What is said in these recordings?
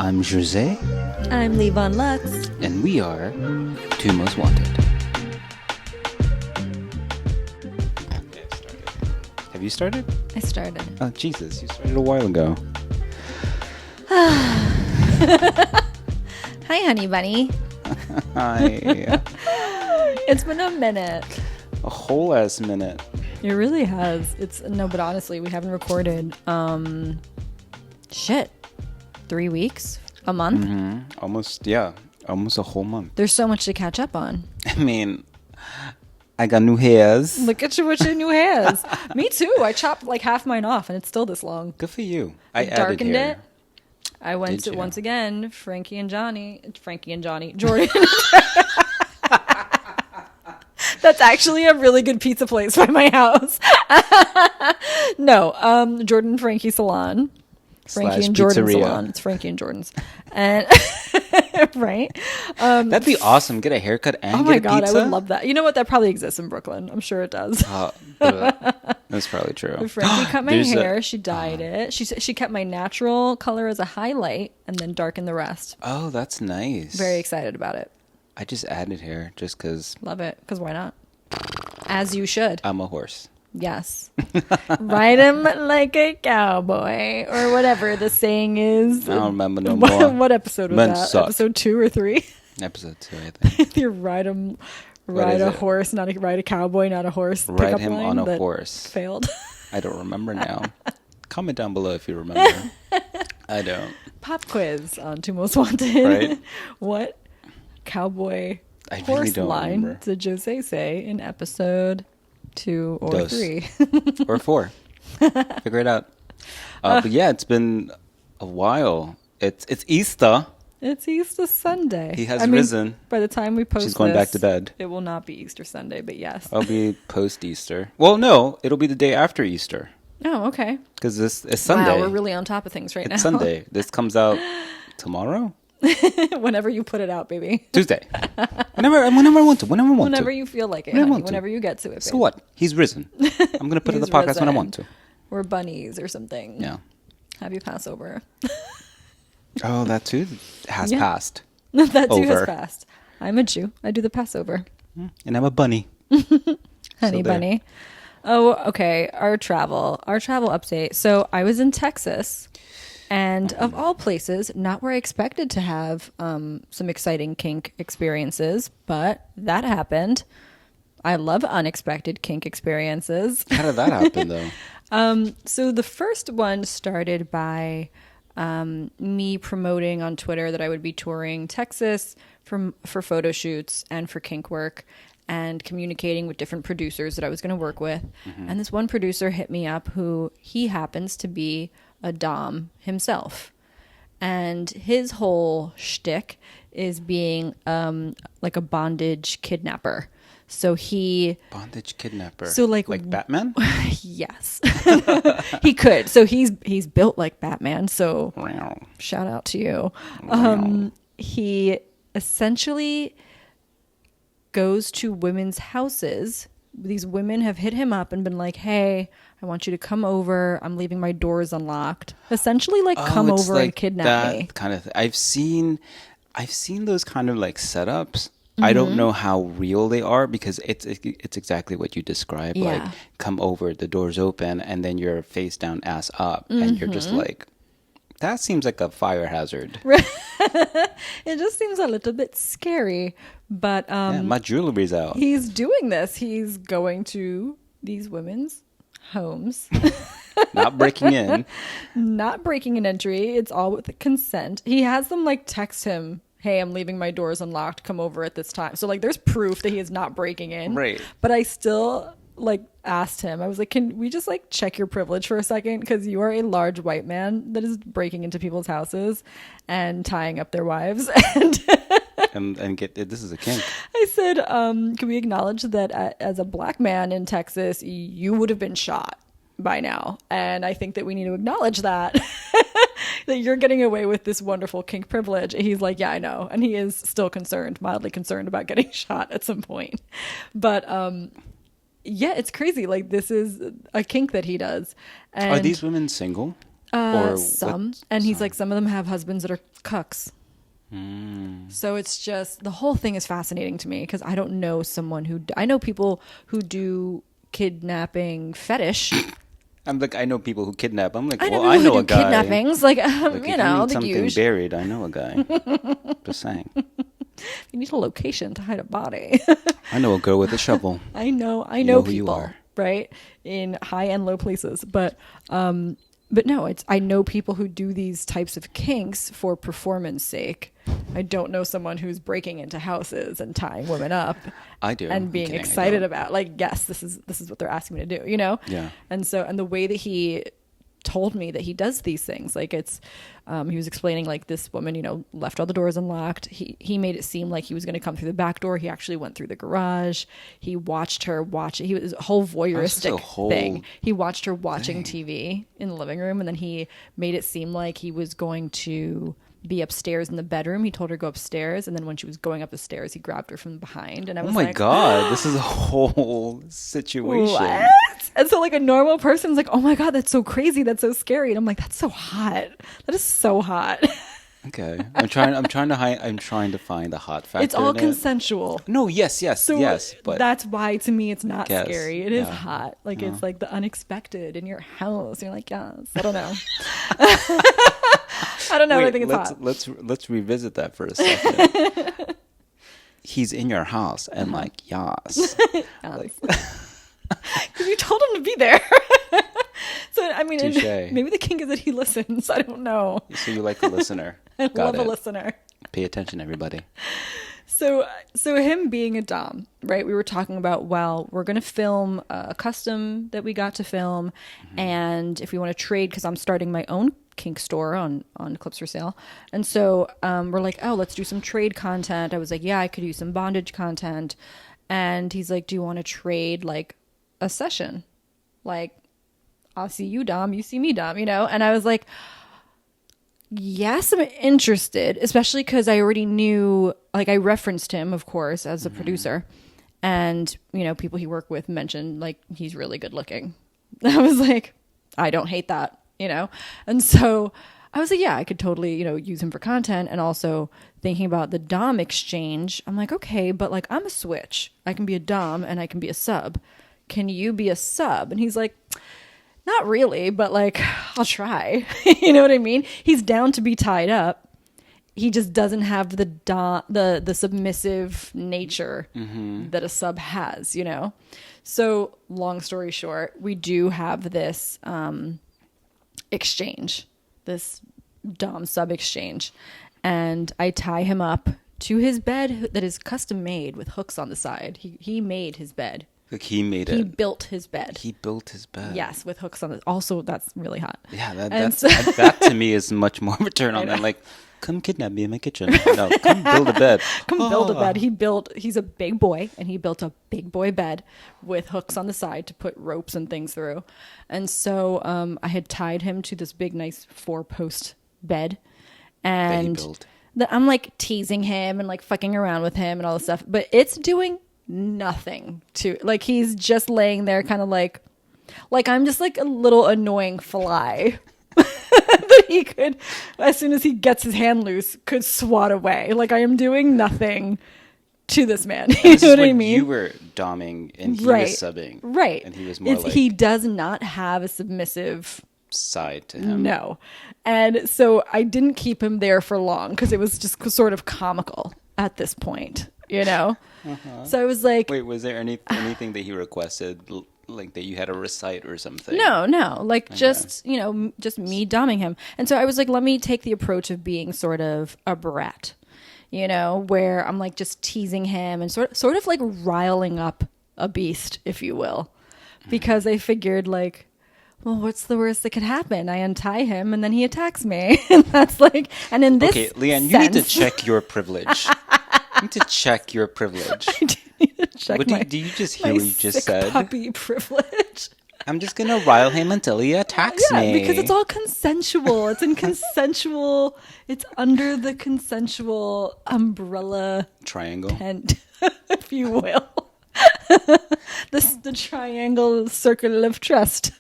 I'm Jose. I'm Leeann Lux. And we are Two Most Wanted. Okay, I've started. Have you started? I started. Oh, Jesus. You started a while ago. Hi, honey bunny. Hi. It's been a minute. A whole ass minute. It really has. But honestly, we haven't recorded, 3 weeks? A month? Mm-hmm. Almost a whole month. There's so much to catch up on. I mean, I got new hairs. Look at you with your new hairs. Me too. I chopped like half mine off and it's still this long. Good for you. I darkened added hair. it. I went Did to, you? once again, Frankie and Johnny, Jordan. That's actually a really good pizza place by my house. No, Jordan and Frankie Salon. Frankie and Jordan pizzeria. Salon. It's Frankie and Jordan's. And right? That'd be awesome. Get a haircut and get a pizza. I would love that. You know what? That probably exists in Brooklyn. I'm sure it does. That's probably true. Frankie cut my hair. She dyed it. She kept my natural color as a highlight and then darkened the rest. Oh, that's nice. Very excited about it. I just added hair just because Love it. Because why not? As you should. I'm a horse. Yes. Ride him like a cowboy or whatever the saying is. I don't remember no more. What episode was Men that? suck. Episode 2 or 3? Episode 2, I think. You ride a horse, ride a cowboy, not a horse. Ride him on a horse. Failed. I don't remember now. Comment down below if you remember. I don't. Pop quiz on Two Most Wanted. Right? What cowboy I horse really don't line remember. did Jose say in episode 2 or Dos. 3? Or 4. Figure it out. But yeah, it's been a while. It's Easter. It's Easter Sunday. He has risen. By the time we post She's going back to bed. It will not be Easter Sunday, but yes. I'll be post-Easter. Well, no, it'll be the day after Easter. Oh, okay. Because it's Sunday. Wow, we're really on top of things right now. It's Sunday. This comes out tomorrow? Whenever you put it out, baby. Tuesday. Whenever I want to. Whenever you feel like it, honey. Whenever you get to it, baby. So what? He's risen. I'm going to put it in the podcast when I want to. We're bunnies or something. Yeah. Happy Passover. Oh, that too has passed. That too Over. has passed. I'm a Jew. I do the Passover. And I'm a bunny. Honey bunny. Oh, okay. Our travel update. So I was in Texas, and of all places, not where I expected to have some exciting kink experiences, but that happened. I love unexpected kink experiences. How did that happen, though? So the first one started by me promoting on Twitter that I would be touring Texas for photo shoots and for kink work, and communicating with different producers that I was going to work with. Mm-hmm. And this one producer hit me up who he happens to be a dom himself. And his whole shtick is being like a bondage kidnapper. So Bondage kidnapper. So like Batman? Yes. He could. So he's built like Batman. So shout out to you. He essentially goes to women's houses. These women have hit him up and been like, "Hey, I want you to come over. I'm leaving my doors unlocked." Essentially, like, come over and kidnap me. Kind of. I've seen those kind of like setups. Mm-hmm. I don't know how real they are because it's exactly what you described. Yeah. Like, come over, the door's open, and then you're face down, ass up, and you're just like, that seems like a fire hazard. It just seems a little bit scary, but my jewelry's out. He's doing this. He's going to these women's homes. Not breaking in. Not breaking an entry. It's all with consent. He has them like text him, "Hey, I'm leaving my doors unlocked. Come over at this time." So like there's proof that he is not breaking in. Right. But I still like asked him. I was like, "Can we just like check your privilege for a second? Because you are a large white man that is breaking into people's houses and tying up their wives." and get this is a kink. I said, "Can we acknowledge that as a black man in Texas, you would have been shot by now? And I think that we need to acknowledge that." That you're getting away with this wonderful kink privilege. And he's like, "Yeah, I know." And he is still mildly concerned about getting shot at some point. But yeah, it's crazy. Like, this is a kink that he does. And are these women single? Or Some. what? And he's Some. like, some of them have husbands that are cucks. So it's just, the whole thing is fascinating to me because I don't know someone I know people who do kidnapping fetish. I'm like, I know people who kidnap. I'm like, I know well, people I who know do a guy. kidnappings. Like, Like, you if know, you need the something usual. buried, I know a guy. Just saying. You need a location to hide a body. I know a girl with a shovel. I know know who you people, are. right? In high and low places. But no, I know people who do these types of kinks for performance sake. I don't know someone who's breaking into houses and tying women up. I do. And I'm being kidding, I excited don't. about, like, yes, this is what they're asking me to do, you know? Yeah. And the way that he told me that he does these things, like, it's he was explaining, like, this woman, you know, left all the doors unlocked. He made it seem like he was going to come through the back door. He actually went through the garage. He watched her watch. He was a whole voyeuristic thing. He watched her watching TV in the living room, and then he made it seem like he was going to be upstairs in the bedroom. He told her to go upstairs, and then when she was going up the stairs, he grabbed her from behind. And I was Oh my like, God, this is a whole situation. what? And so, like, a normal person's like, oh my God, that's so crazy, that's so scary. And I'm like, that's so hot. That is so hot. Okay, I'm trying to find the hot factor. It's all in it. consensual. No, yes, So but that's why, to me, it's not Yes, scary. It is yeah. hot. Like, it's like the unexpected in your house. You're like, yes. I don't know. I don't know. wait, I think it's hot. let's revisit that for a second. He's in your house and like, yes. Like, Because you told him to be there. So, I mean, Touché. maybe the kink is that he listens. I don't know. so you like a listener. I Got love it. a listener. Pay attention, everybody. So him being a dom, right? We were talking about, well, we're going to film a custom that we got to film. And if we want to trade, because I'm starting my own kink store on Clips for Sale. And so we're like, oh, let's do some trade content. I was like, yeah, I could use some bondage content. And he's like, do you want to trade like a session? Like, I'll see you, dom, you see me, dom, you know? And I was like, yes, I'm interested, especially because I already knew, like, I referenced him, of course, as a producer. And, you know, people he worked with mentioned, like, he's really good looking. I was like, I don't hate that, you know? And so I was like, yeah, I could totally, you know, use him for content. And also thinking about the dom exchange, I'm like, okay, but like, I'm a switch. I can be a dom and I can be a sub. Can you be a sub? And he's like, not really, but like, I'll try. You know what I mean? He's down to be tied up. He just doesn't have the submissive nature that a sub has, you know? So long story short, we do have this exchange, this dom sub exchange. And I tie him up to his bed that is custom made with hooks on the side. He made his bed. Like he made it. He built his bed. He built his bed. Yes, with hooks on it. Also, that's really hot. Yeah, And that to me is much more of a turn on than like, come kidnap me in my kitchen. No, come build a bed. Come build a bed. He's a big boy, and he built a big boy bed with hooks on the side to put ropes and things through. And so I had tied him to this big, nice 4-post bed. And That he built. I'm like teasing him and like fucking around with him and all this stuff. But it's doing nothing to, like, he's just laying there kind of like I'm just like a little annoying fly that he could, as soon as he gets his hand loose, could swat away. Like, I am doing nothing to this man. You This know is what I when mean? You were doming and he Right. was subbing. Right. And he was more like he does not have a submissive. side to him. No. And so I didn't keep him there for long because it was just sort of comical at this point, you know? So I was like, Wait, was there anything that he requested, like that you had to recite or something? no, like just, you know, just me doming him. And so I was like, let me take the approach of being sort of a brat, you know, where I'm like just teasing him and sort of like riling up a beast, if you will, because I figured like, well, what's the worst that could happen? I untie him and then he attacks me. And that's like, and in this Okay, Leeann, you need to sense- check your privilege. You need to check your privilege. I do need to check What my, do you just my hear what you just sick said? puppy privilege. I'm just gonna rile him until he attacks me. Because it's all consensual. It's in consensual. It's under the consensual umbrella triangle. tent, if you will. The triangle circle of trust.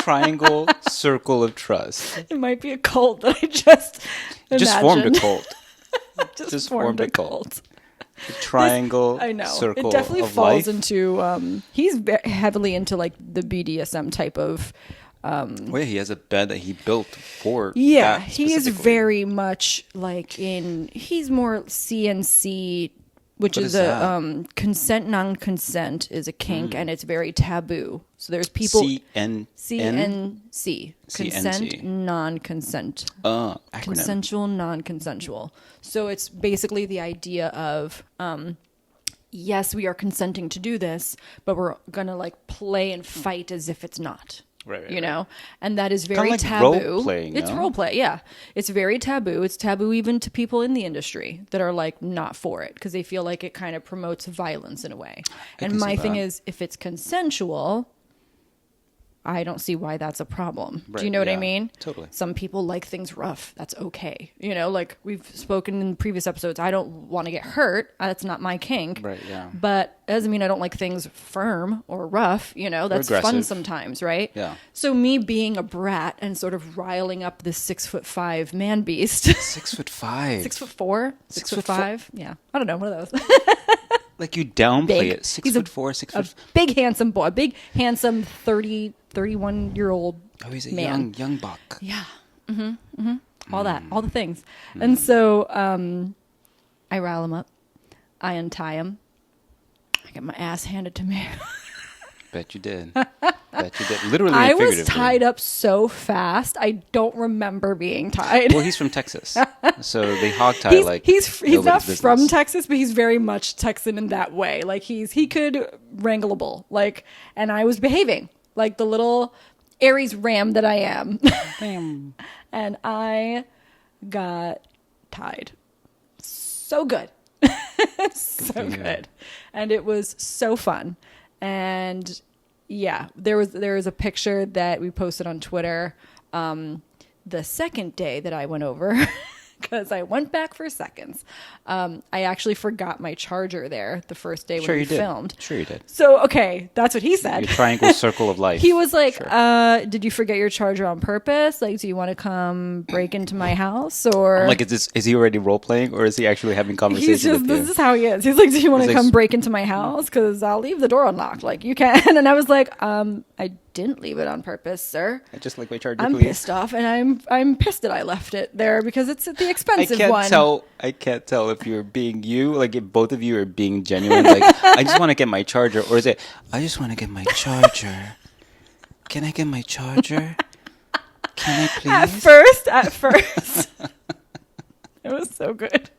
Triangle circle of trust. It might be a cult that I just Formed a imagined. cult. just formed a cult. The triangle I know. circle It definitely of falls life. into he's heavily into like the BDSM type of He has a bed that he built for yeah, that he is specifically. very much like he's more CNC, which What is is a that? consent non-consent is a kink and it's very taboo. So there's people CNC. CNC, consent CNC. non-consent. Acronym. Consensual non-consensual. So it's basically the idea of yes, we are consenting to do this, but we're gonna like play and fight as if it's not. Right, you know, and that is very like taboo. role-playing, It's no? role play, yeah. It's very taboo. It's taboo even to people in the industry that are like not for it because they feel like it kind of promotes violence in a way. And can my see thing that. is, if it's consensual, I don't see why that's a problem. Do you Right, know what I yeah, mean? totally. Some people like things rough. That's okay. You know, like we've spoken in previous episodes, I don't want to get hurt. That's not my kink. Right, yeah. But it doesn't mean I don't like things firm or rough. You know, that's fun aggressive. sometimes, right? Yeah. So me being a brat and sort of riling up this 6'5" man beast. 6'5". 6'4", 6'5". 6'4". Yeah. I don't know. One of those. Like you downplay Big. it. 6'4", He's a 6'5". big, handsome boy. A big, handsome 31-year-old Oh, he's a man. young buck. Yeah. All that. All the things. And so I rile him up. I untie him. I get my ass handed to me. Bet you did. Bet you did. Literally I and was figuratively. tied up so fast. I don't remember being tied. Well, he's from Texas. So they hog tie like he's not nobody's from business. Texas, but he's very much Texan in that way. Like he could wrangleable. Like, and I was behaving like the little Aries ram that I am. Damn. And I got tied. So good. So good. And it was so fun. And yeah, there was a picture that we posted on Twitter the second day that I went over because I went back for seconds. I actually forgot my charger there the first day when we filmed. Sure you did. So, okay, that's what he said. Your triangle circle of life. He was like, Sure. did you forget your charger on purpose? Like, do you want to come break into my house? Or I'm like, is he already role playing or is he actually having conversation he's just, with you? this is how he is. He's like, do you want to He's like, come break into my house? Because I'll leave the door unlocked. Like, you can. And I was like, I didn't leave it on purpose, sir. I just like my charger, I'm please. pissed off, and I'm pissed that I left it there because it's the expensive I can't tell if you're being you, like if both of you are being genuine. Like, I just want to get my charger, or is it, I just want to get my charger. Can I get my charger? Can I please? At first, it was so good.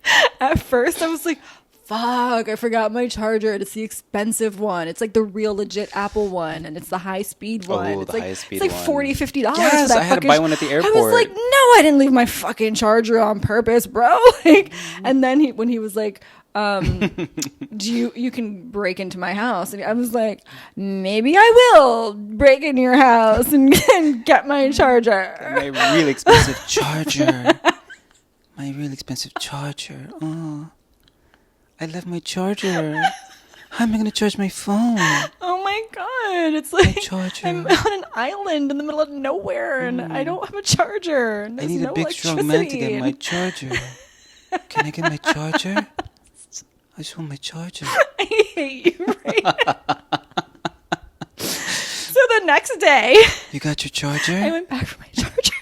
At first, I was like, fuck, I forgot my charger. It's the expensive one. It's like the real legit Apple one, and it's the high speed one. Oh, it's the like, high-speed it's like one. $40, $50 Yes, for that I had to fucking buy one at the I was airport. like, no, I didn't leave my fucking charger on purpose, bro. Like, and then when he was like, do you can break into my house? And I was like, maybe I will break into your house and get my charger. My really expensive charger. My really expensive charger. Oh, I left my charger. How am I going to charge my phone? Oh my god! It's like charger. I'm on an island in the middle of nowhere, and I don't have a charger. And I there's need no a big strong man to get electricity. my charger. Can I get my charger? I just want my charger. I hate you right now. So the next day, You got your I charger? went back for my charger.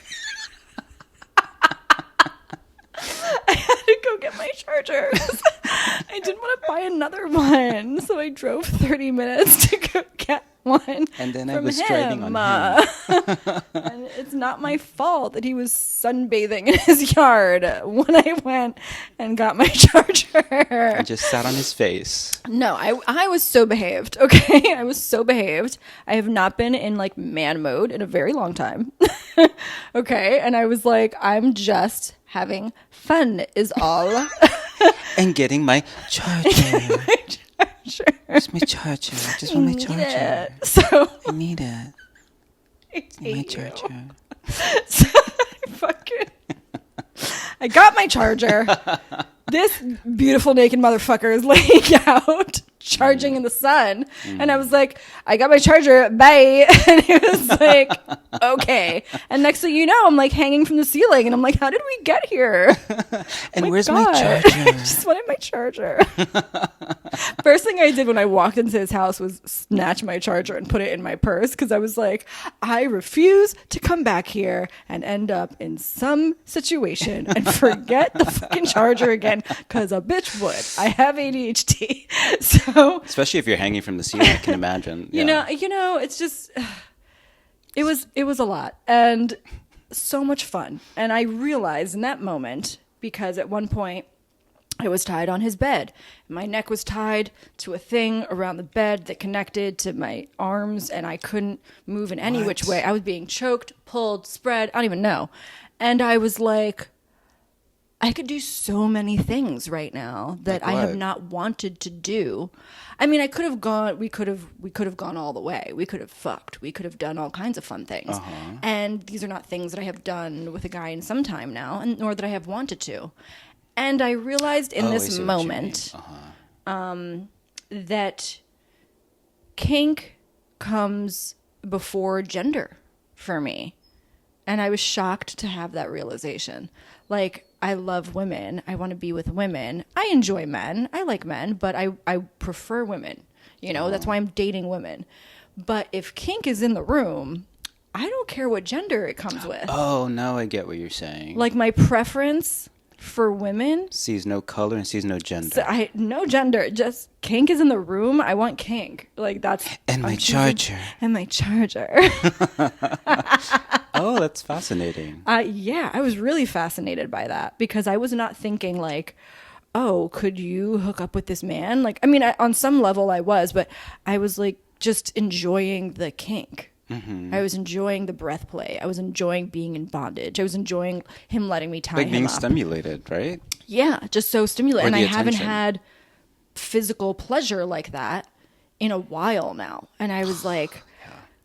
I had to go get my charger. I didn't want to buy another one, so I drove 30 minutes to go get one. And then I from was him. driving on him. And it's not my fault that he was sunbathing in his yard when I went and got my charger. I just sat on his face. No, I was so behaved. Okay, I was so behaved. I have not been in like man mode in a very long time. Okay, and I was like, I'm just having fun is all. And getting my charger. Sure. Where's my charger? I just want my charger. So I need it. I My hate you. charger. So I got my charger. This beautiful naked motherfucker is laying out charging in the sun. And I was like, I got my charger, bye. And he was like, okay. And next thing you know, I'm like hanging from the ceiling and I'm like, how did we get here? And where's my God. charger? I just wanted my charger. First thing I did when I walked into his house was snatch my charger and put it in my purse because I was like, I refuse to come back here and end up in some situation and forget the fucking charger again because a bitch would. I have ADHD. So Especially if you're hanging from the ceiling, I can imagine. you know, it's just it was a lot and so much fun. And I realized in that moment, because at one point I was tied on his bed. My neck was tied to a thing around the bed that connected to my arms, and I couldn't move in any which way. I was being choked, pulled, spread, I don't even know. And I was like, I could do so many things right now that I have not wanted to do. I mean, we could have gone all the way. We could have fucked. We could have done all kinds of fun things. And these are not things that I have done with a guy in some time now, and nor that I have wanted to. And I realized in this moment that kink comes before gender for me. And I was shocked to have that realization. Like, I love women. I want to be with women. I enjoy men. I like men, but I prefer women. You know, that's why I'm dating women. But if kink is in the room, I don't care what gender it comes with. Oh, now I get what you're saying. Like, my preference for women sees no color and sees no gender. So no gender, just kink is in the room. I want kink. Like, that's and my charger. And my charger. Oh, that's fascinating. Yeah, I was really fascinated by that because I was not thinking like, oh, could you hook up with this man? Like, I mean, on some level I was, but I was like just enjoying the kink. Mm-hmm. I was enjoying the breath play. I was enjoying being in bondage. I was enjoying him letting me tie him up. Like being stimulated, right? Yeah, just so stimulated. And I haven't attention. had physical pleasure like that in a while now. And I was like,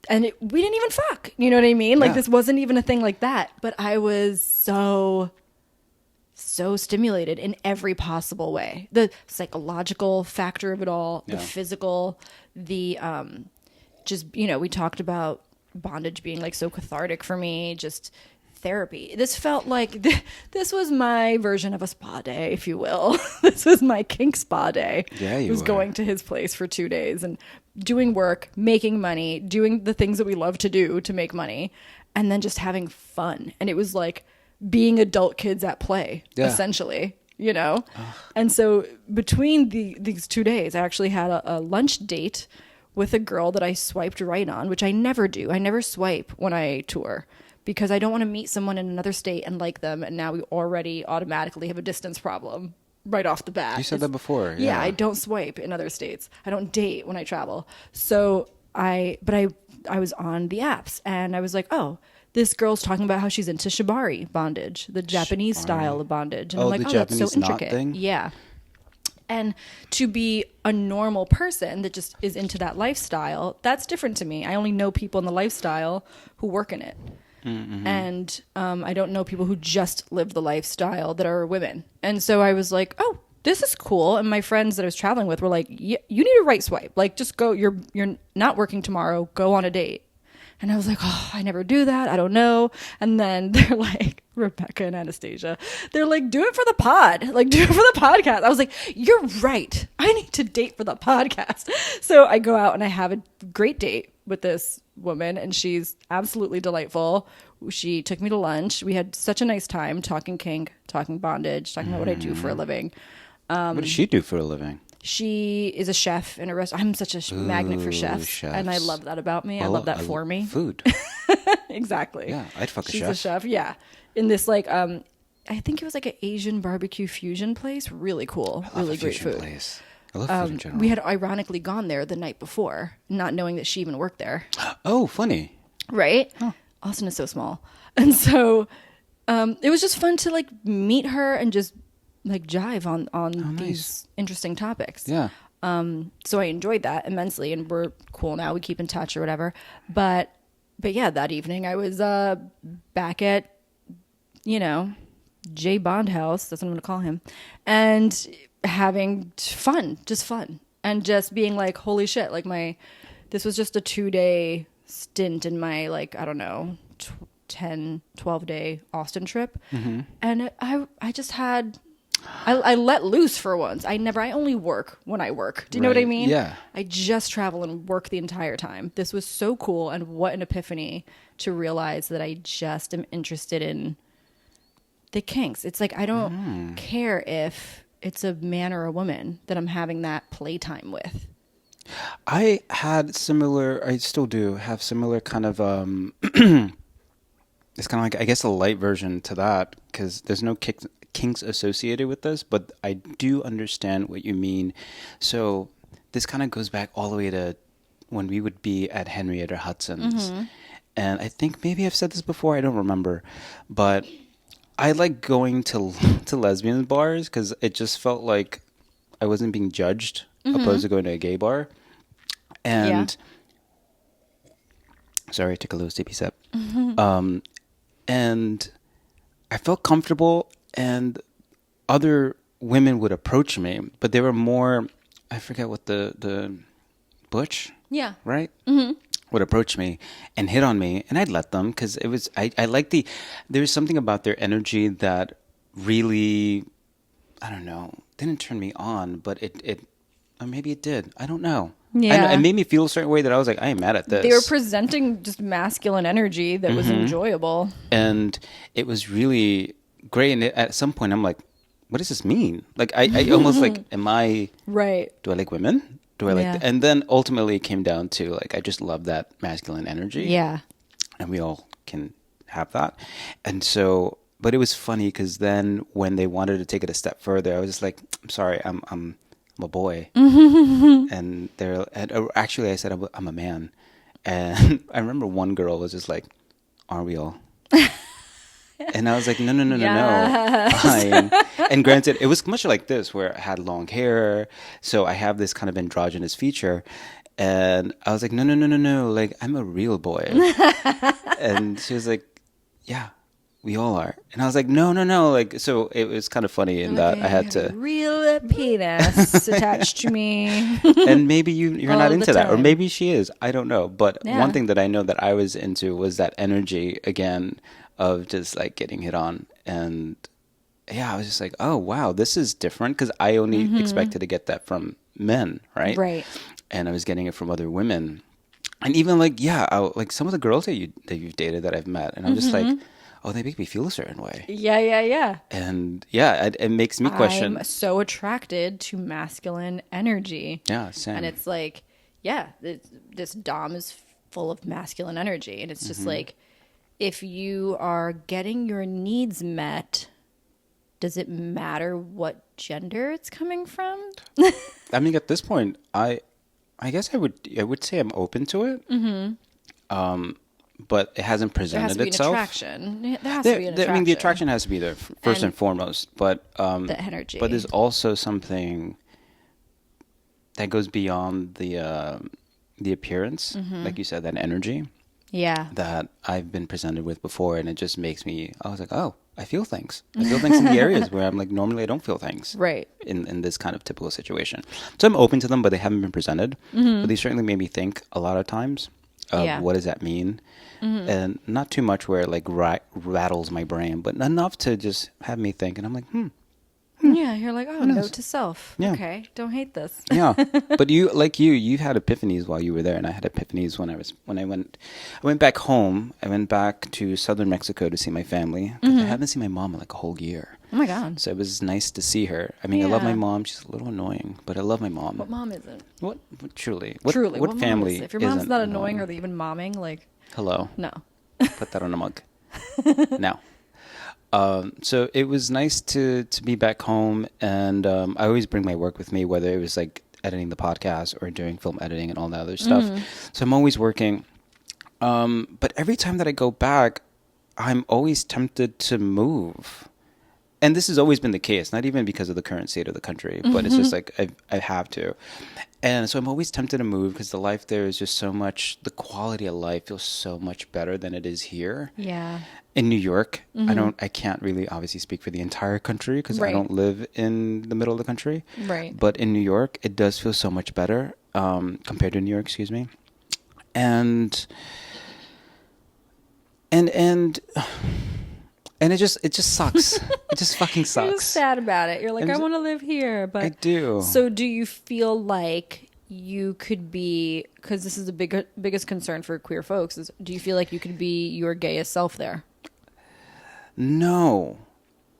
and we didn't even fuck. You know what I mean? Like, this wasn't even a thing like that. But I was so stimulated in every possible way. The psychological factor of it all, the physical, the just, you know, we talked about bondage being like so cathartic for me, just therapy. This felt like this was my version of a spa day, if you will. This was my kink spa day. Yeah, you was were. Going to his place for 2 days and doing work, making money, doing the things that we love to do to make money, and then just having fun. And it was like being adult kids at play, essentially, you know? And so between these 2 days, I actually had a lunch date with a girl that I swiped right on, which I never do. I never swipe when I tour because I don't want to meet someone in another state and like them, and now we already automatically have a distance problem right off the bat. You said that before. Yeah, I don't swipe in other states. I don't date when I travel. So I was on the apps, and I was like, oh, this girl's talking about how she's into shibari bondage, the Japanese style of bondage. And I'm like, the oh, Japanese that's so knot intricate. thing? Yeah. And to be a normal person that just is into that lifestyle, that's different to me. I only know people in the lifestyle who work in it. Mm-hmm. And I don't know people who just live the lifestyle that are women. And so I was like, oh, this is cool. And my friends that I was traveling with were like, you need a right swipe. Like, just go. You're not working tomorrow. Go on a date. And I was like, oh, I never do that. I don't know. And then they're like, Rebecca and Anastasia, they're like, do it for the pod. Like, do it for the podcast. I was like, you're right. I need to date for the podcast. So I go out and I have a great date with this woman, and she's absolutely delightful. She took me to lunch. We had such a nice time talking kink, talking bondage, talking about what I do for a living. What does she do for a living? She is a chef in a restaurant. I'm such a magnet for chefs, and I love that about me. I love that for me. Food. Exactly. Yeah, I'd fuck a She's chef. a chef, yeah. In this, like, I think it was like an Asian barbecue fusion place. Really cool. Really great food. Place. I love food in general. We had ironically gone there the night before, not knowing that she even worked there. Oh, funny. Right? Huh. Austin is so small. And so it was just fun to, like, meet her and just, like, jive on these interesting topics. Yeah. So I enjoyed that immensely, and we're cool now. We keep in touch or whatever. But yeah, that evening I was back at, you know, Jay Bond House. That's what I'm going to call him. And having fun, just fun. and just being like, holy shit, like this was just a 2-day stint in my, like, I don't know, 10, 12-day Austin trip. And I just had, I let loose for once. I only work when I work. Do you know what I mean? Yeah. I just travel and work the entire time. This was so cool. And what an epiphany to realize that I just am interested in the kinks. It's like, I don't care if it's a man or a woman that I'm having that playtime with. I still do have similar kind of, it's kind of like, I guess, a light version to that, because there's no kinks associated with this, but I do understand what you mean. So this kind of goes back all the way to when we would be at Henrietta Hudson's. And I think maybe I've said this before, I don't remember, but I like going to lesbian bars because it just felt like I wasn't being judged opposed to going to a gay bar. And sorry, I took a little sippy sip. And I felt comfortable, and other women would approach me, but they were more, I forget what the butch, right? Would approach me and hit on me, and I'd let them, because it was, I like there's something about their energy that really, I don't know, didn't turn me on, but it or maybe it did. I don't know. Yeah. It made me feel a certain way that I was like, I am mad at this. They were presenting just masculine energy that was enjoyable. And it was really great. And at some point, I'm like, what does this mean? Like, I almost like, am I... Right. Do I like women? Do I like... And then ultimately it came down to, like, I just love that masculine energy. Yeah. And we all can have that. And so... But it was funny because then when they wanted to take it a step further, I was just like, I'm sorry, I'm a boy. And actually I said I'm a man. And I remember one girl was just like, aren't we all? And I was like, no. And granted, it was much like this, where I had long hair, so I have this kind of androgynous feature. And I was like, no, like, I'm a real boy. And she was like, yeah, we all are. And I was like, no. Like, so it was kind of funny in that I had to... real penis attached to me. And maybe you're All not the into that. Or time. maybe she is. I don't know. But Yeah. one thing that I know that I was into was that energy, again, of just like getting hit on. And yeah, I was just like, oh, wow, this is different. Because I only expected to get that from men, right? Right. And I was getting it from other women. And even like, like some of the girls that you've dated that I've met. And I'm just like... oh, they make me feel a certain way. Yeah. And yeah, it makes me question. I'm so attracted to masculine energy. Yeah, same. And it's like, yeah, this Dom is full of masculine energy. And it's just like, if you are getting your needs met, does it matter what gender it's coming from? I mean, at this point, I guess I would say I'm open to it. But it hasn't presented itself. There has to be an attraction. I mean, the attraction has to be there first and foremost. But the energy. But there's also something that goes beyond the appearance, like you said, that energy. Yeah. That I've been presented with before, and it just makes me. I was like, oh, I feel things. I feel things in the areas where I'm like, normally I don't feel things. Right. In this kind of typical situation, so I'm open to them, but they haven't been presented. But they certainly made me think a lot of times. What does that mean? And not too much where it like rattles my brain, but enough to just have me think. And I'm like, Yeah, you're like, oh, note to self. Yeah. Okay, don't hate this. Yeah. But you had epiphanies while you were there, and I had epiphanies when I went back home. I went back to southern Mexico to see my family. I haven't seen my mom in like a whole year. Oh my God. So it was nice to see her. I mean, I love my mom. She's a little annoying, but I love my mom. What mom isn't? What truly? Truly, what family? If your mom's isn't not annoying or even momming, like, hello. no. Put that on a mug. Now. So it was nice to be back home, and I always bring my work with me, whether it was like editing the podcast or doing film editing and all that other stuff. So I'm always working. But every time that I go back, I'm always tempted to move. and this has always been the case, not even because of the current state of the country, but it's just like I have to. And so I'm always tempted to move because the life there is just so much, the quality of life feels so much better than it is here. Yeah. In New York, I can't really obviously speak for the entire country because I Right. don't live in the middle of the country. Right. But in New York, it does feel so much better compared to New York, excuse me. And it just sucks. It just fucking You're sucks. just sad about it. You're like, I'm I just- want to live here, but I do. So do you feel like you could be, because this is the biggest concern for queer folks, is do you feel like you could be your gayest self there? No,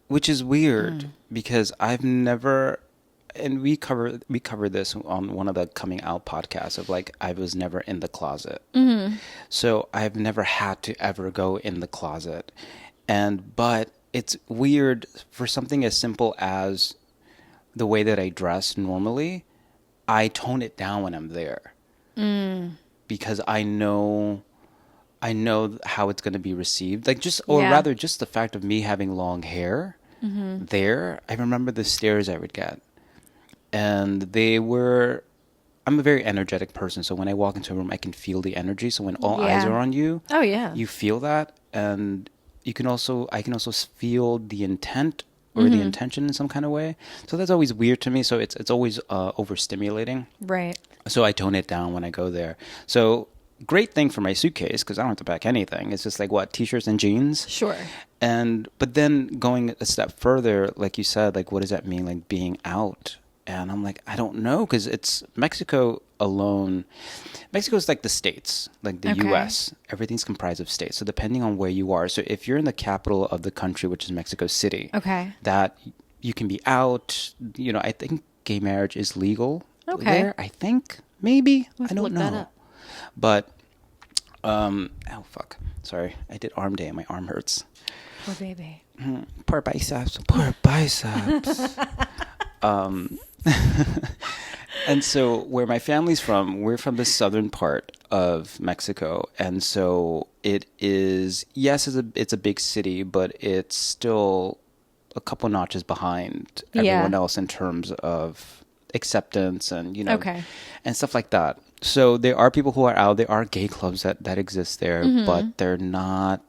which is weird because I've never, and we cover this on one of the coming out podcasts of like I was never in the closet, so I've never had to ever go in the closet, but it's weird for something as simple as the way that I dress normally. I tone it down when I'm there because I know how it's going to be received. Like rather just the fact of me having long hair there. I remember the stares I would get, and I'm a very energetic person. So when I walk into a room, I can feel the energy. So when all eyes are on you, oh yeah, you feel that, and I can also feel the intent or the intention in some kind of way. So that's always weird to me. So it's always overstimulating. right. So I tone it down when I go there. So great thing for my suitcase because I don't have to pack anything. It's just like t-shirts and jeans. Sure. But then going a step further, like you said, like what does that mean, like being out? And I'm like, I don't know, because it's Mexico alone. Mexico is like the states, like the Okay. U.S. Everything's comprised of states. So depending on where you are, so if you're in the capital of the country, which is Mexico City, Okay. that you can be out. I think gay marriage is legal there. I think maybe We'll have I to don't look know, that up. but oh fuck, sorry, I did arm day and my arm hurts. Poor baby. Poor biceps. Poor biceps. And so where my family's from, we're from the southern part of Mexico. And so it is, yes, it's a big city, but it's still a couple notches behind everyone else in terms of acceptance and, Okay. and stuff like that. So there are people who are out. There are gay clubs that exist there, but they're not.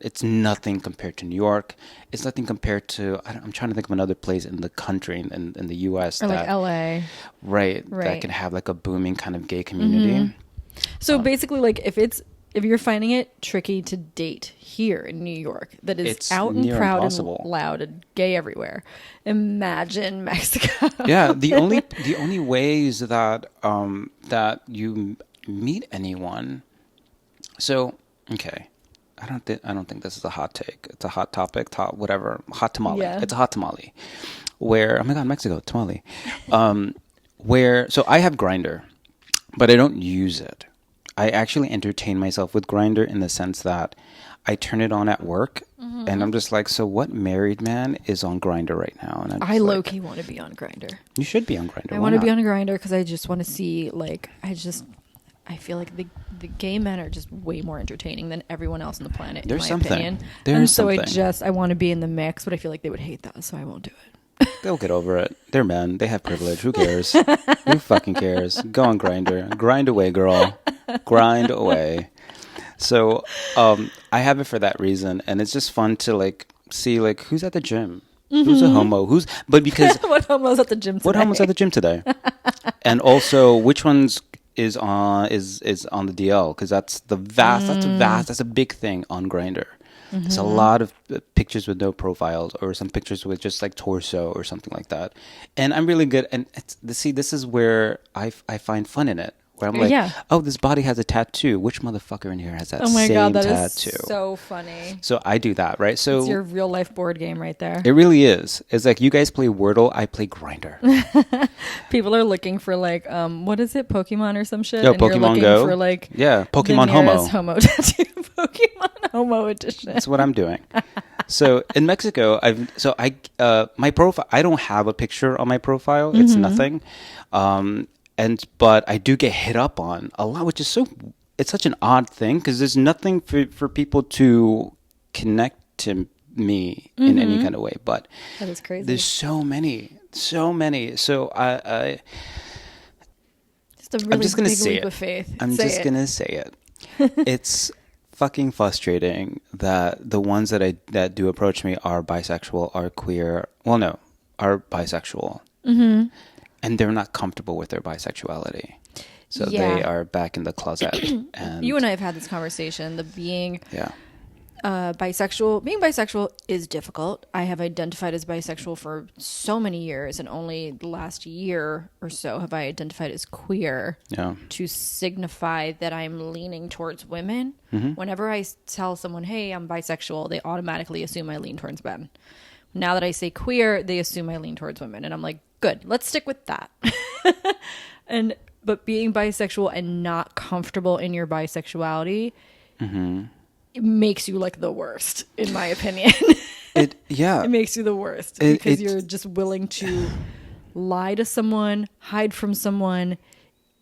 It's nothing compared to New York. It's nothing compared to. I'm trying to think of another place in the country in the U.S. Or like LA. Right. That can have like a booming kind of gay community. So basically, like if you're finding it tricky to date here in New York, that is It's out and near proud impossible. and loud and gay everywhere, imagine Mexico. Yeah. The only ways that that you meet anyone. So okay. I don't think this is a hot take. It's a hot topic, whatever. Hot tamale. Yeah. It's a hot tamale. Where, oh my God, Mexico, tamale. So I have Grindr, but I don't use it. I actually entertain myself with Grindr in the sense that I turn it on at work and I'm just like, so what married man is on Grindr right now? And I low key want to be on Grindr. You should be on Grindr. I want to be on Grindr because I just want to see, like, I feel like the gay men are just way more entertaining than everyone else on the planet. There's in my something. opinion. There's and so something. I want to be in the mix, but I feel like they would hate that, so I won't do it. They'll get over it. They're men. They have privilege. Who cares? Who fucking cares? Go on Grindr. Grind away, girl. Grind away. So I have it for that reason, and it's just fun to like see like who's at the gym, who's a homo, but because What homo's at the gym today? what homo's at the gym today, and also which ones is on the DL, because that's a big thing on Grindr. There's a lot of pictures with no profiles, or some pictures with just like torso or something like that. And I'm really good. And this is where I find fun in it. Where I'm like, oh, this body has a tattoo. Which motherfucker in here has that Oh my same God, that tattoo? is so funny. So I do that, right? So It's your real life board game right there. it really is. It's like you guys play Wordle, I play Grindr. People are looking for like, what is it, Pokemon or some shit? Yo, and you're Pokemon looking Go. for like, Yeah, Pokemon the Homo. nearest homo tattoo. Pokemon Homo edition. That's what I'm doing. So in Mexico, my profile, I don't have a picture on my profile. It's nothing. But I do get hit up on a lot, which is it's such an odd thing because there's nothing for people to connect to me in any kind of way. But That is crazy. there's so many. So I Just a really I'm just gonna big say leap it. of faith. I'm Say just it. gonna say it. It's fucking frustrating that the ones that do approach me are bisexual, are queer. Well, no, are bisexual, and they're not comfortable with their bisexuality. So Yeah. they are back in the closet. And You and I have had this conversation. Being bisexual is difficult. I have identified as bisexual for so many years, and only the last year or so have I identified as queer Yeah. to signify that I'm leaning towards women. Whenever I tell someone, hey, I'm bisexual, they automatically assume I lean towards men. Now that I say queer, they assume I lean towards women, and I'm like, good, let's stick with that. But being bisexual and not comfortable in your bisexuality, it makes you like the worst, in my opinion. It makes you the worst because you're just willing to lie to someone, hide from someone.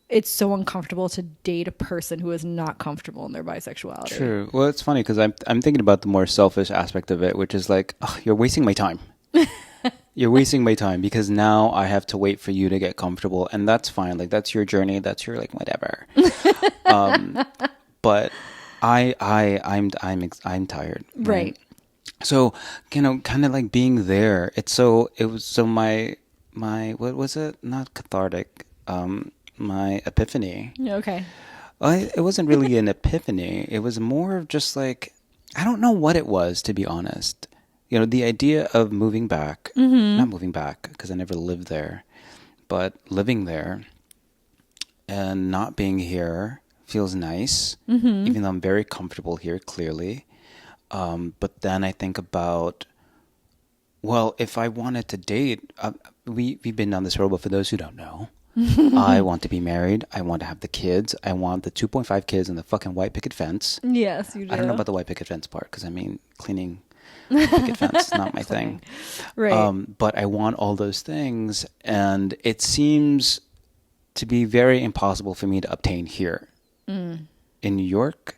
It's so uncomfortable to date a person who is not comfortable in their bisexuality. True. Well, it's funny because I'm thinking about the more selfish aspect of it, which is like, oh, you're wasting my time. You're wasting my time because now I have to wait for you to get comfortable, and that's fine. Like that's your journey. That's your like whatever. But I'm tired. Right. So kind of like being there. It was so my what was it? Not cathartic. My epiphany. Okay. It wasn't really an epiphany. It was more of just like, I don't know what it was, to be honest. The idea of moving back, not moving back because I never lived there, but living there and not being here feels nice, even though I'm very comfortable here, clearly. But then I think about, well, if I wanted to date, we've been down this road, but for those who don't know, I want to be married. I want to have the kids. I want the 2.5 kids and the fucking white picket fence. Yes, you do. I don't know about the white picket fence part because, cleaning the picket fence, not my thing. Right. But I want all those things, and it seems to be very impossible for me to obtain here in New York.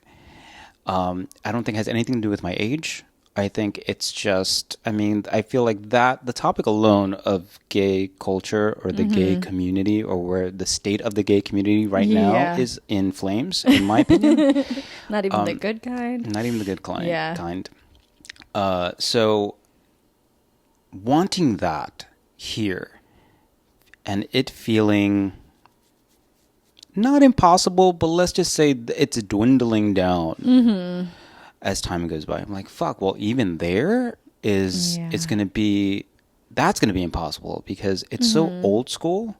I don't think it has anything to do with my age. I think it's just, I feel like the topic alone of gay culture or the gay community, or where the state of the gay community right now is in flames, in my opinion. Not even the good kind. Not even the good kind. Yeah. So wanting that here and it feeling not impossible, but let's just say it's dwindling down as time goes by. I'm like, fuck, well, even there it's going to be, that's going to be impossible because it's so old school.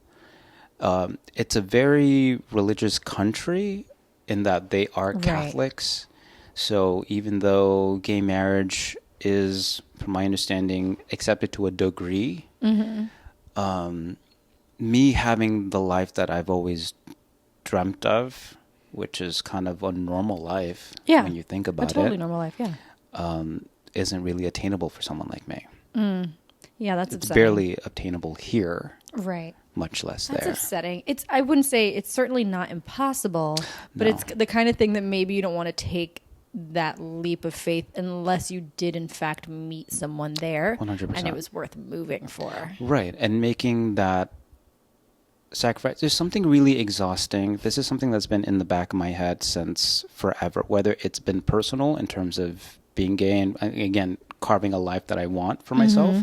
It's a very religious country in that they are Catholics. So even though gay marriage is, from my understanding, accepted to a degree, me having the life that I've always dreamt of, which is kind of a normal life when you think about a totally normal life, isn't really attainable for someone like me. Yeah, that's It's upsetting. barely obtainable here, Right. much less That's there. upsetting. I wouldn't say it's certainly not impossible, but it's the kind of thing that maybe you don't want to take that leap of faith unless you did in fact meet someone there 100%. and it was worth moving for. Right, and making that sacrifice. There's something really exhausting. This is something that's been in the back of my head since forever, whether it's been personal in terms of being gay and, again, carving a life that I want for myself,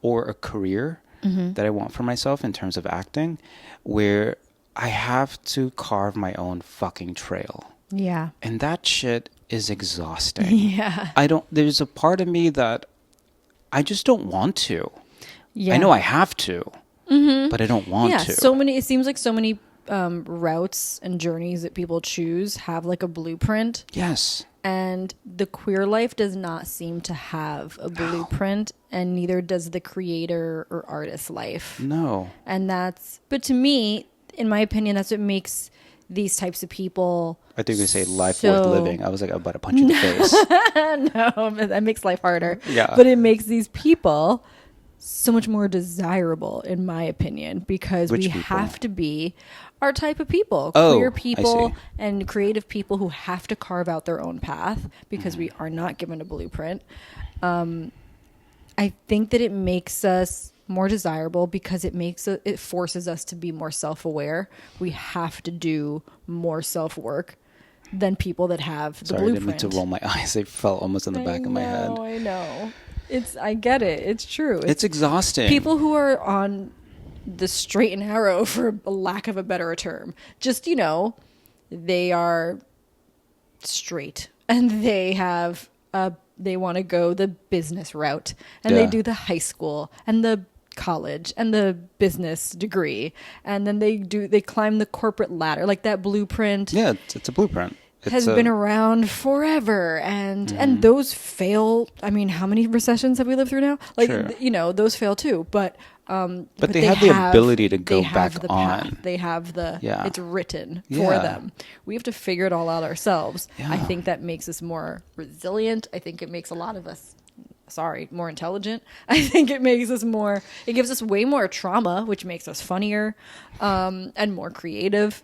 or a career that I want for myself in terms of acting, where I have to carve my own fucking trail. Yeah. And that shit is exhausting. Yeah. There's a part of me that I just don't want to. Yeah. I know I have to, but I don't want to. It seems like so many routes and journeys that people choose have like a blueprint. Yes. And the queer life does not seem to have a blueprint, and neither does the creator or artist life. No. But to me, in my opinion, that's what makes these types of people. I think you were going to say life worth living. I was like, I'm about to punch you in the face. No, that makes life harder. Yeah. But it makes these people so much more desirable, in my opinion, because Which we people? have to be our type of people, Oh, queer I people see. and creative people who have to carve out their own path because we are not given a blueprint. I think that it makes us more desirable because it forces us to be more self-aware. We have to do more self-work than people that have the Sorry, I didn't mean blueprint. to roll my eyes. They fell almost in the back of my head. I know. I get it. It's true. It's exhausting. People who are on the straight and narrow, for a lack of a better term, just, they are straight and they want to go the business route, and they do the high school and the college and the business degree, and then they climb the corporate ladder, like that blueprint. Yeah, it's a blueprint. Has been around forever, and those fail. I mean, how many recessions have we lived through now? Like, Sure. those fail too. But they have the ability to go they have back the on. path. They have Yeah. it's written for Yeah. them. We have to figure it all out ourselves. Yeah. I think that makes us more resilient. I think it makes a lot of us, more intelligent. I think it gives us way more trauma, which makes us funnier, and more creative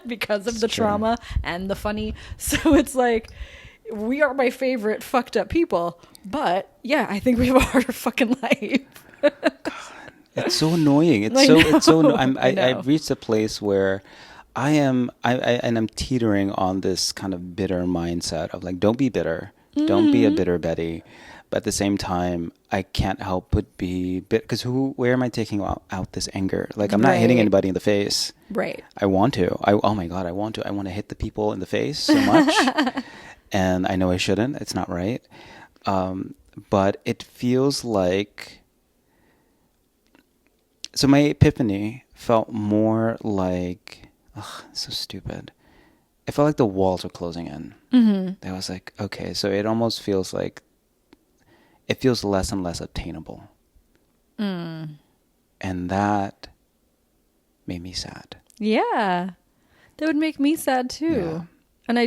because of the true. trauma and the funny. So it's like, we are my favorite fucked up people, but yeah, I think we have a harder fucking life. It's so annoying. I know. I know. I've reached a place where and I'm teetering on this kind of bitter mindset of like, don't be bitter. Don't be a bitter Betty. But at the same time, I can't help but be bitter, because where am I taking out this anger? Like, I'm not hitting Right. anybody in the face. Right. I want to. Oh my God, I want to. I want to hit the people in the face so much. And I know I shouldn't. It's not right. But it feels like... So my epiphany felt more like... so stupid. It felt like the walls were closing in. Mm-hmm. I was like, okay, so it almost feels like... It feels less and less obtainable. And that made me sad. Yeah. That would make me sad too. Yeah. And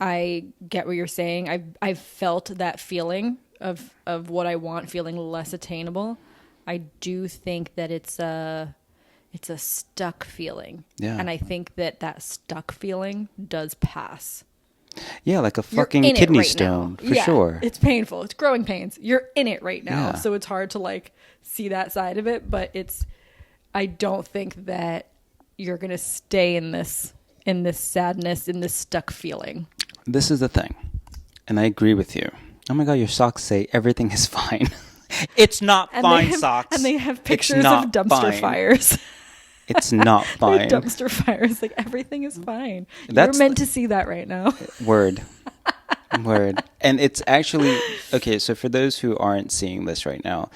I get what you're saying. I've felt that feeling of what I want feeling less attainable. I do think that it's a stuck feeling. Yeah. And I think that stuck feeling does pass. Yeah, like a You're fucking in it kidney right stone, now. for sure. It's painful. It's growing pains. You're in it right now. Yeah. So it's hard to like see that side of it, but I don't think that you're going to stay in this sadness, in this stuck feeling. This is the thing, and I agree with you. Oh my God, your socks say everything is fine. It's not fine, socks. And they have It's pictures of not dumpster fine. fires. It's not fine. Dumpster fires. Like, everything is fine. That's- You're meant to see that right now. Word. And it's actually... Okay, so for those who aren't seeing this right now,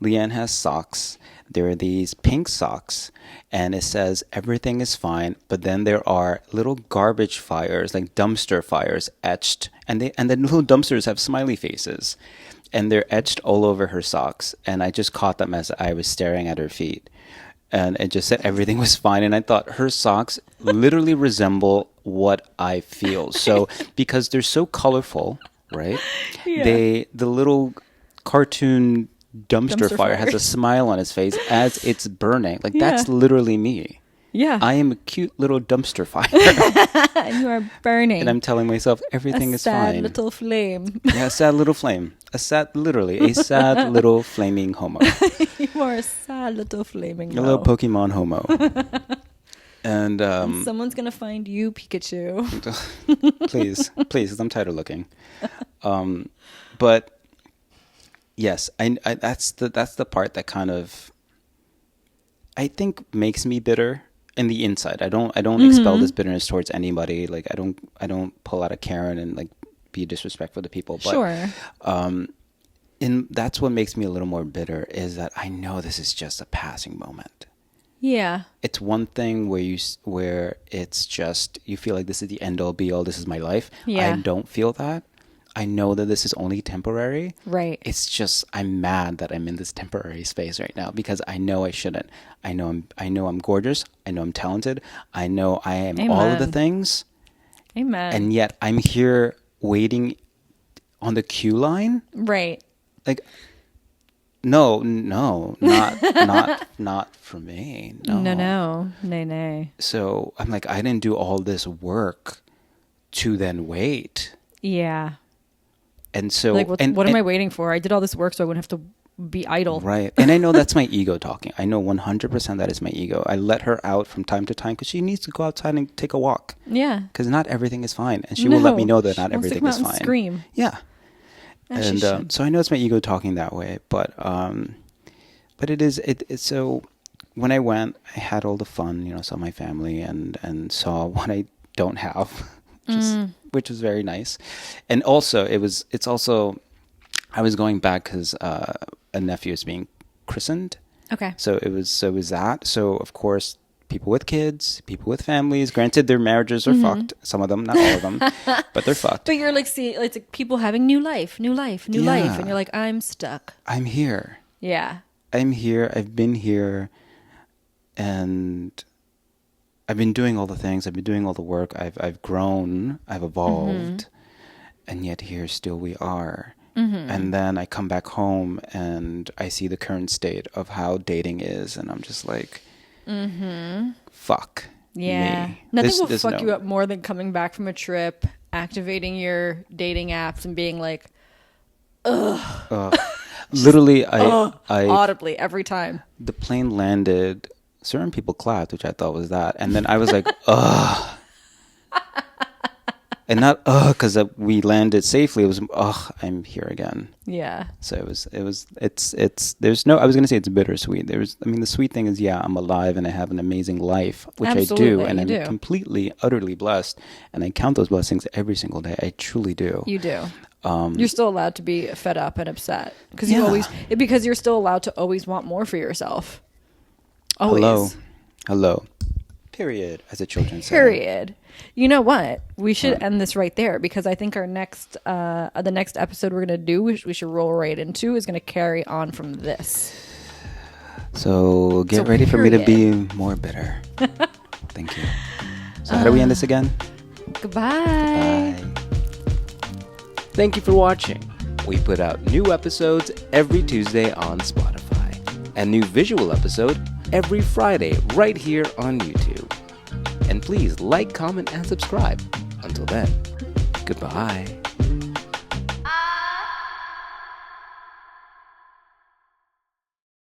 Leeann has socks. There are these pink socks, and it says everything is fine, but then there are little garbage fires, like dumpster fires, etched, and the little dumpsters have smiley faces, and they're etched all over her socks, and I just caught them as I was staring at her feet. And it just said everything was fine. And I thought her socks literally resemble what I feel. So because they're so colorful, right? Yeah. The little cartoon dumpster fire has a fires. smile on his face as it's burning. Like, Yeah. that's literally me. Yeah. I am a cute little dumpster fire. And you are burning. And I'm telling myself everything is sad fine. little flame. Yeah, a sad little flame. A sad little flaming homo. You are a sad little flaming A little low. Pokemon homo. And And someone's gonna find you, Pikachu. please, 'cause I'm tired of looking. But yes, I that's the part that kind of, I think, makes me bitter in the inside. I don't expel this bitterness towards anybody. Like, I don't pull out a Karen and like be disrespectful to people. But, Sure. and that's what makes me a little more bitter, is that I know this is just a passing moment. Yeah. It's one thing where it's just, you feel like this is the end all be all, this is my life. Yeah. I don't feel that. I know that this is only temporary. Right. It's just, I'm mad that I'm in this temporary space right now, because I know I shouldn't. I know I'm gorgeous. I know I'm talented. I know I am all of the Amen. things. Amen. And yet I'm here waiting on the queue line. Right. like, no, not for me. No. Nay. So I'm like, I didn't do all this work to then wait. Yeah. And so, Like, what am I waiting for? I did all this work so I wouldn't have to be idle. Right. And I know that's my ego talking. I know 100% that is my ego. I let her out from time to time because she needs to go outside and take a walk. Yeah. Because not everything is fine. And she will let me know that not she wants to everything come is out and fine. Scream. Yeah. As she And should. so I know it's my ego talking that way. But it is, so when I went, I had all the fun, saw my family and saw what I don't have, which was very nice. And also, I was going back because a nephew is being christened. Okay. So it was that. So of course, people with kids, people with families. Granted, their marriages are fucked. Some of them, not all of them, but they're fucked. But you're like, see, it's like people having new life, and you're like, I'm stuck. I'm here. Yeah. I'm here. I've been here, and I've been doing all the things. I've been doing all the work. I've grown. I've evolved, and yet here still we are. And then I come back home and I see the current state of how dating is, and I'm just like, fuck. Yeah. Me. Nothing will fuck you up more than coming back from a trip, activating your dating apps, and being like, ugh. Literally, I audibly every time. The plane landed. Certain people clapped, which I thought was that, and then I was like, ugh. And not because we landed safely. It was I'm here again. Yeah. So there's no. I was gonna say it's bittersweet. The sweet thing is, I'm alive and I have an amazing life, which Absolutely, I do, and you I'm do. completely, utterly blessed, and I count those blessings every single day. I truly do. You do. You're still allowed to be fed up and upset because because you're still allowed to always want more for yourself. Always. Hello. Period, as the children say. Period. You know what? We should end this right there because I think the next episode we're gonna do, which we should roll right into, is gonna carry on from this. So get ready for me to be more bitter. Thank you. So how do we end this again? Goodbye. Thank you for watching. We put out new episodes every Tuesday on Spotify, and new visual episode every Friday right here on YouTube. And please like, comment, and subscribe. Until then, goodbye.